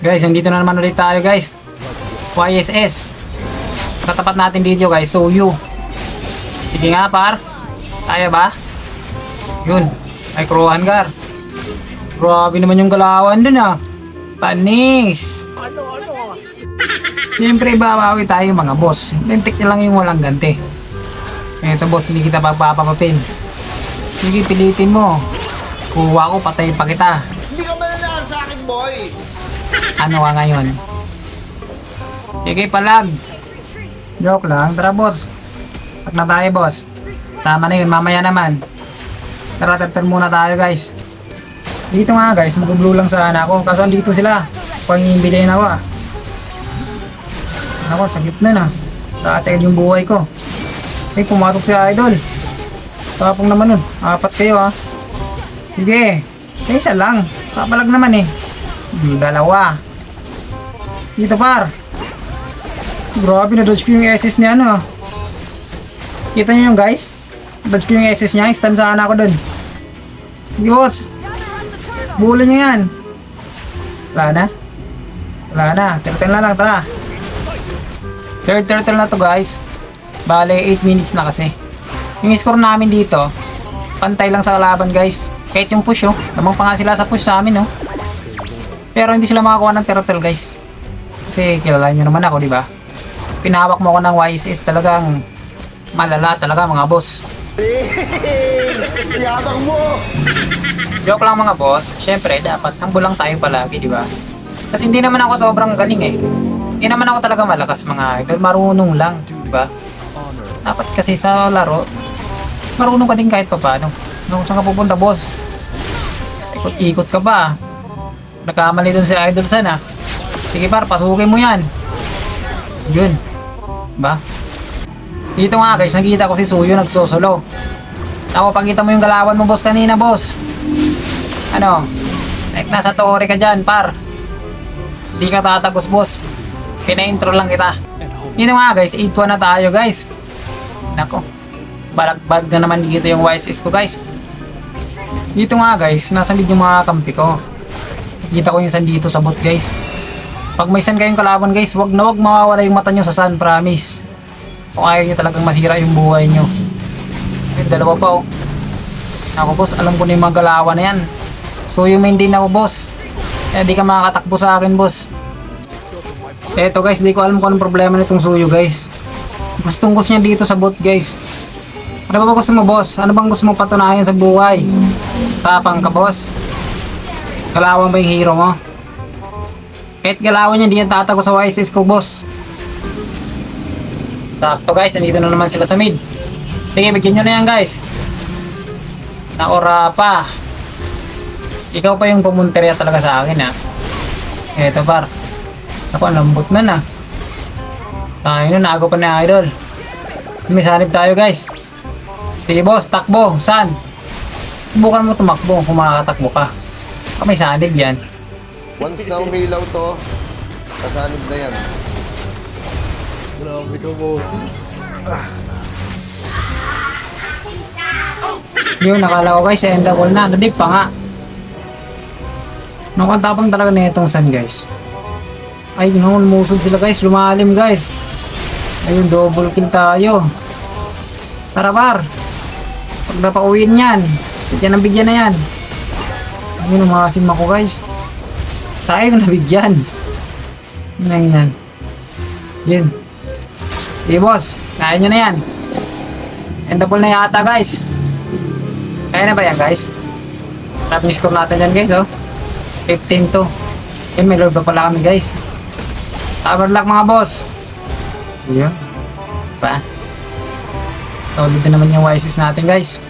Guys, nandito na naman ulit tayo guys. YSS. Katapat natin dito guys. So you. Sige nga par. Kaya ba? Yun. Ay Crow Hangar. Grabe naman yung galawan dun ah. Panis. Siyempre babawi tayo mga boss. Lintik na lang yung walang ganti. Eto boss, hindi kita pagpapapapin. Sige, pilitin mo. Kuha ko, patayin pa kita. Hindi ka mananalo sa akin, boy! Ano ka ngayon? Sige, palag. Joke lang. Tara boss. Pag na tayo boss. Tama na yun, mamaya naman. Tara, turn muna tayo guys. Dito nga guys, mag-blue lang sana ako. Kaso andito sila. Pangimbilihin ako ah. Ako, sa gitna na. Nakatagad yung buhay ko. Eh, pumasok si Idol. Tapong naman nun. 4 kayo ha. Sige. Sa isa lang. Kapalag naman eh. Dalawa. Dito par. Grabe, na-dodge ko yung SS niya ano. Kita nyo yung guys? Dodge ko yung SS niya. Stand sana ako dun. Sige boss. Bulo nyo yan. Wala na. Wala na. Turtle na lang. Tara. Third turtle na to guys. Bale 8 minutes na kasi. Yung score namin dito, pantay lang sa kalaban guys. Kahit yung push oh. Lamang pa nga sila sa push sa amin oh. Pero hindi sila makakuha ng turtle guys. Kasi kilala nyo naman ako, di ba? Pinahawak mo ako ng YSS, talagang malala talaga mga boss. Yabang mo! Joke lang mga boss. Syempre dapat humble lang tayo palagi, di ba? Kasi hindi naman ako sobrang galing eh. Hindi naman ako talaga malakas mga idol, marunong lang, di ba? Dapat kasi sa laro, marunong ka din kahit pa paano. No, saan ka pupunta boss? Ikot-ikot ka ba? Nagkamali dun si Idol San ah. Sige par, pasukin mo yan. Yun. Ba? Dito nga guys, nakita ko si Suyo nagsosolo. Ako, pakita mo yung galawan mo boss kanina boss. Ano? Like nasa tore ka dyan par. Hindi ka tatagos boss. Pina-intro lang kita. Dito nga guys, 8-1 na tayo guys. Nako. Balagbag na naman dito yung YSS ko guys. Dito nga guys, nasa mid yung mga kampi ko. Kita ko yung sun dito sa bot guys. Pag may sun kayong kalaban guys, wag na wag mawawala yung mata nyo sa sun, promise. Kung ayaw nyo talagang masira yung buhay nyo. Yung dalawa pa oh. Ako boss, alam ko na yung mga galawan na yan. So yung main din ako boss. Kaya di ka makakatakbo sa akin boss. Eto guys, di ko alam kung anong problema nitong Suyo guys. Gustong gusto niya dito sa bot guys. Ano ba gusto mo boss? Ano bang gusto mo patunayan sa buhay? Tapang ka boss? Galawan ba yung hero mo? Kahit galawan niya, hindi yan tatago sa YSS ko boss. Sakto guys, nandito na naman sila sa mid. Sige, bigyan nyo na yan guys. Naora pa. Ikaw pa yung pumunterya talaga sa akin ha. Eto par. Ako, lambot na na. Tayo na, naago pa na Idol. May sanib tayo guys. Sige boss, takbo. Saan? Subukan mo tumakbo kung makakatakbo ka. May sanib yan. Once na umilaw to, kasanib na yan. Grabe ka, boss. Yun, nakala ko guys, endable na. Nadig pa nga. Nakatapang talaga na itong sun guys. Ay, lumusod sila guys. Lumalim guys. Ayun, double kill tayo. Tara par. Pag napauwiin yan, bigyan na yan. Ayun, umasim ako guys. Tayo ko nabigyan. Yan yan. Yun. Sige boss, kaya nyo na yan. Endable na yata guys. Kaya na ba yan guys? Grabe yung score natin yan guys oh. 15-2. Yun, may lord pa pala kami guys. Tower lock mga boss. Yun. Pa. Solid na naman yung YSS natin guys.